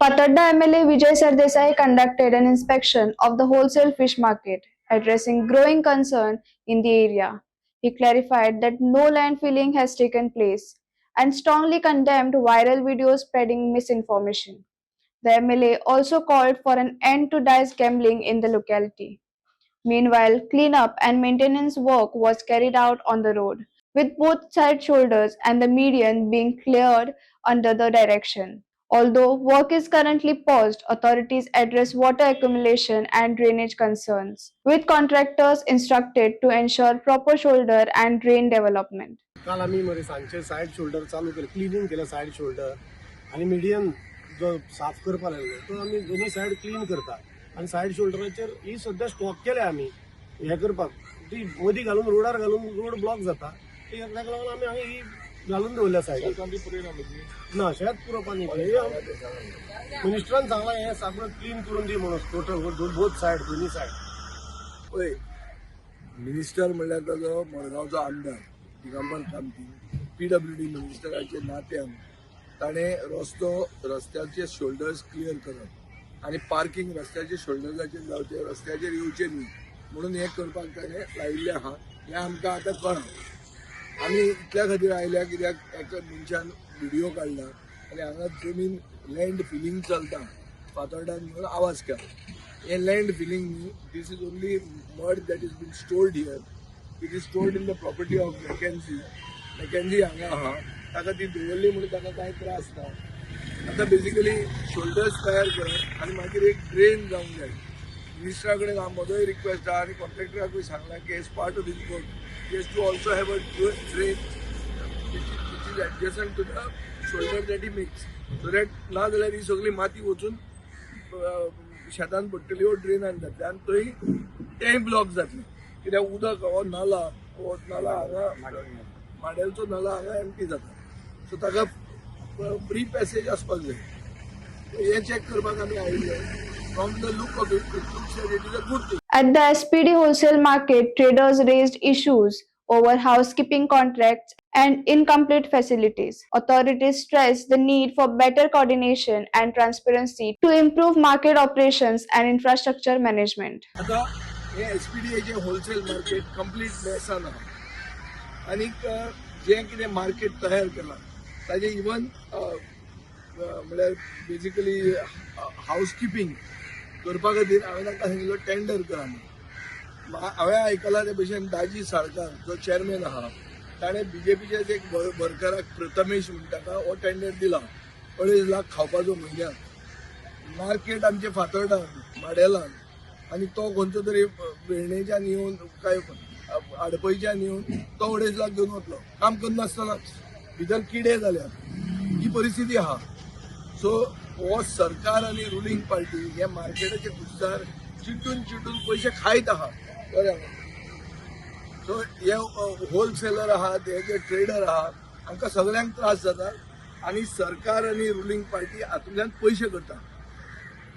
Patadda MLA Vijay Sardesai conducted an inspection of the wholesale fish market, addressing growing concern in the area. He clarified that no land filling has taken place and strongly condemned viral videos spreading misinformation. The MLA also called for an end to dice gambling in the locality. Meanwhile, cleanup and maintenance work was carried out on the road, with both side shoulders and the median being cleared under the direction. Although work is currently paused, authorities address water accumulation and drainage concerns, with contractors instructed to ensure proper shoulder and drain development. काल आम्ही मध्ये सांजचे side shoulder चालू केलं, cleaning केलं side shoulder आणि medium जो साफ करपा लागलो तो आम्ही दोन्ही साईड क्लीन करता आणि साईड शोल्डराचेर ही सध्या स्टॉप केले आम्ही हे करपाक ती मदीं घालून रोडार घालून रोड ब्लॉक जाता ताका लागून आम्ही हांगा ही घालून दवरल्या सायडीक ना शेत पुरो पाणी मिनिस्टरान सांगला हे सगळं क्लीन करून दी म्हणून टोटल बोथ सायड दोन्ही सायड पळय मिनिस्टर म्हणल्यार ताजो मडगांवचो आमदार दिगंबर कामती PWD मिनिस्टराचे नात्यान ताणें रस्त्याचे शोल्डर्स क्लियर करप आनी पार्किंग रस्त्याचे शोल्डर्साचेर जावचे रस्त्याचेर येवचे न्ही म्हणून हें करपाक ताणें लायिल्लें आहा हें आमकां आतां कळ्ळां. आमी इतल्या खातीर आयल्या कित्याक एका मनशान व्हिडियो काडला आनी हांगा जमीन लँड फिलिंग चलता फातोर्डान म्हणून आवाज केला. हें लँड फिलिंग न्ही, this is only mud that is been stored here. It is stored in the property of Mackenzie हांगा आहा ताका ती दवरली म्हणून ताका कांय त्रास ना. आतां बेजिकली शोल्डर्स तयार करप आनी मागीर एक ड्रेन जावंक जाय. मिनिस्टरा कडेन म्हजोय रिक्वेस्ट आहा आनी कॉन्ट्रॅक्टराकूय सांगला की as part of this work he has to also have a drain which is adjacent to the shoulder that he makes, so that ना जाल्यार ही सगळी माती वचून शेतान पडटली वो ड्रेनान जातली आनी थंय तेंय ब्लॉक जातलें कित्याक उदक हो नाला हांगा माडेलचो नाला हांगा एम्प्टी जाता. सो ताका फ्री पॅसेज आसपाक जाय. हें चॅक करपाक आमी आयिल्ले. From the look of it, it looks like it is a good thing. At the SPD wholesale market, traders raised issues over housekeeping contracts and incomplete facilities. Authorities stressed the need for better coordination and transparency to improve market operations and infrastructure management. आता हे SPDAचे wholesale market complete Mason आहा आनीक जें कितें market तयार केलां ताजें even म्हळ्यार बेजिकली हावजकीपींग करपा खातीर हांवें तांकां सांगिल्लो टेंडर करा म्हणून. हांवें आयकलां ते भशेन दाजी साळकार जो चेअरमॅन आहा ताणें BJPच्याच एक वर्कराक प्रथमेश म्हणटा ताका हो टेंडर दिला 2.5 लाख खावपाचो म्हयन्याक. मार्केट आमचे फातोर्डान माडेलान आनी तो खंयचो तरी वेर्णेच्यान येवन काय आडपयच्यान येवन तो 2.5 लाख घेवन वतलो काम करनासतना. भितर किडे जाल्यात ही परिस्थिती आहा. सो हो सरकार आनी रुलींग पार्टी हे मार्केटाचे गुस्तार चिटून पयशे खायत आहा बरें. सो हे होलसेलर आहात हे जे ट्रेडर आहात हांकां सगळ्यांक त्रास जाता आनी सरकार आनी रुलींग पार्टी हातूंतल्यान पयशे करता.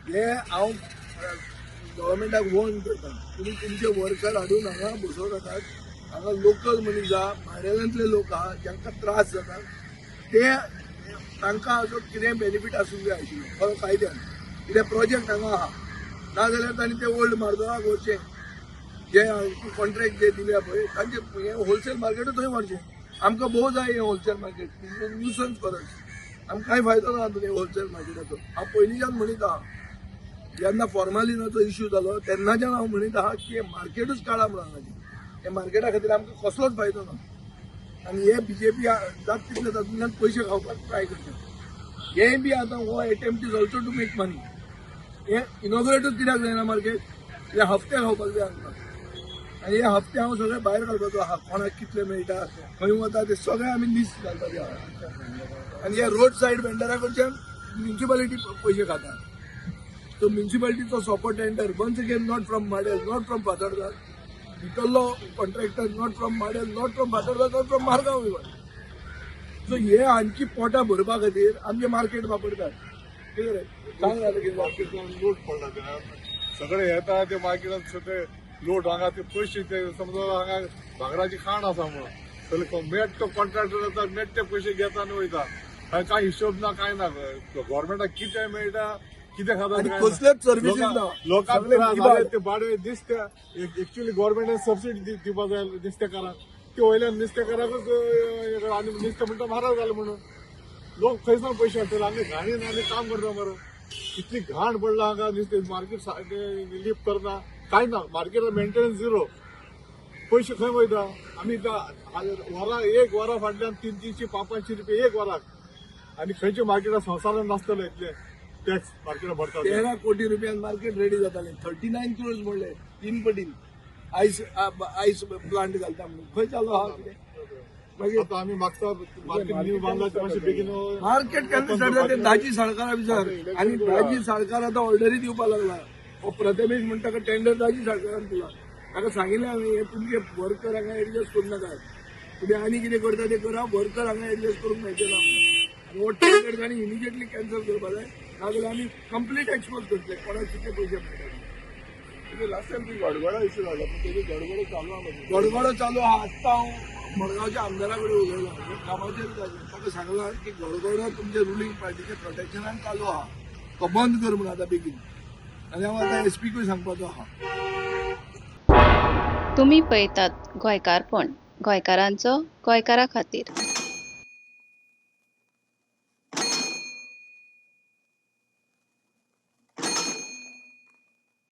हे हांव गव्हर्मेंटाक वॉर्न करता तुमी तुमचे वर्कर हाडून हांगा बसोवनाकात. हांगा लोकल मनीस आहा भायल्यातले लोक आहा जांकां त्रास जाता ते तांकां हाजो कितें बेनिफीट आसूंक जाय आशिल्लो खरो कायद्यान. कित्याक प्रोजेक्ट हांगा आहा नाजाल्यार तांणी ते ओल्ड मार्दोळाक व्हरचें जे कॉन्ट्रॅक्ट जे दिल्या पळय तांचे हे होलसेल मार्केटूच थंय व्हरचें. आमकां भोव जाय हे wholesale market nuisance for us. आमकां कांय फायदो ना तुमी होलसेल मार्केटाचो. हांव पयलींच्यान म्हणीत आहा जेन्ना फॉर्मालिनाचो इश्यू जालो तेन्नाच्यान हांव म्हणीत आहा की हे मार्केटूच काडा म्हणून हांगाचें. हे मार्केटा खातीर आमकां कसलोच फायदो ना आनी हे BJP जाता तितले तातूंतल्यान पयशे खावपाक ट्राय करता. हेय बी आतां हो attempt is also to make money. हे इनॉग्रेटूच कित्याक जायना मार्केट. हे हफ्ते खावपाक जाय आमकां आनी हे हफ्ते हांव सगळे भायर घालपाचो आहा. कोणाक कितले मेळटा खंय वता ते सगळे आमी लिस्ट घालपाचे आहा. आनी हे रोड सायड वेंडरा कडच्यान म्युन्सिपालिटी पयशे खाता. सो म्युन्सिपालिटीचो सोंपो tender once again not from Madel not from Fatorda. भितरलो contractor not from Madel not from Fatorda not from Margao even. So हे आमची पोटां भरपा खातीर आमचे मार्केट वापरतात. कितें सांग जालें कितें मार्केटान लोट पडला सगळे येता ते मार्केटान सगळे लोट हांगा ते पयशे ते समजा हांगा भांगराची खाण आसा म्हणून सगळे मेट तो कॉन्ट्रॅक्टर येता मेट ते पयशे घेता आनी वयता. काय हिशोब ना काय ना गव्हर्नमेंटाक कितें मेळटा कितें खाता आणि काय कसलेच सर्विसीस ना लोकांक सगळे त्रास विभाग. जाले ते बाडवे दिसता एक्च्युअली गव्हर्नमेंटान सबसिडी दिवपाक जाय नुस्तेकारांक ते वयल्यान नुस्तेकाराकच आनी नुस्तें म्हणटा म्हारग जालें म्हणून लोक खंयसान पयशे हाडटले आमी घाणीन आमी काम करता मरो कितली घाण पडला हांगा नुस्तें मार्केट लिफ्ट करना कांय ना मार्केटान मेंटेनन्स झिरो पयशे खंय वयता आमी वरां एक वरां फाटल्यान 300-500 रुपया एक वराक आनी खंयच्या मार्केटान संवसारान नासतले इतले टॅक्स मार्केटान भरता 13 कोटी रुपयान मार्केट रेडी जाताले 39 crores म्हणले 3 पटीन आयस प्लांट घालता म्हणून खंय चालू आहा कितें मागीर आता आमी मागता मार्केट न्यू बांदला मातशें बेगीन मार्केट केन्ना स्टार्ट जाता दाजी साळकारा विचार आनी दाजी साळकार आतां ऑर्डरी दिवपाक लागला हो प्रथमेश म्हणटा का टेंडर दाजी साळकारान दिला ताका सांगिल्लें हांवें तुमचे वर्कर हांगा एडजस्ट करूं नाकात तुमी आनी कितें करता तें करा वर्कर हांगा एडजस्ट करूंक मेळचे ना आनी हो टेंडर तांणी इमिजिएटली कॅन्सल करपा जाय नाजाल्यार आमी कंप्लीट एक्सपोज करतले कोणाक कितले पयशे मेळटा लास्ट टाइम ती गडगडा इश्यू झाला पण तेजे गडगडो चालू आहा गडगडो चालू आहा आत्ता हांव मडगांवच्या आमदारा कडेन उलयलो कामाचेर ताका सांगलां की गडगडो तुमच्या रुलींग पार्टीच्या प्रोटेक्शनान चालू आहा तो बंद कर म्हणून आतां बेगीन आनी हांव आतां एसपीकूय सांगपाचो आहा. तुम्ही पळयतात गोंयकारपण गोंयकारांचो गोंयकारा खातीर.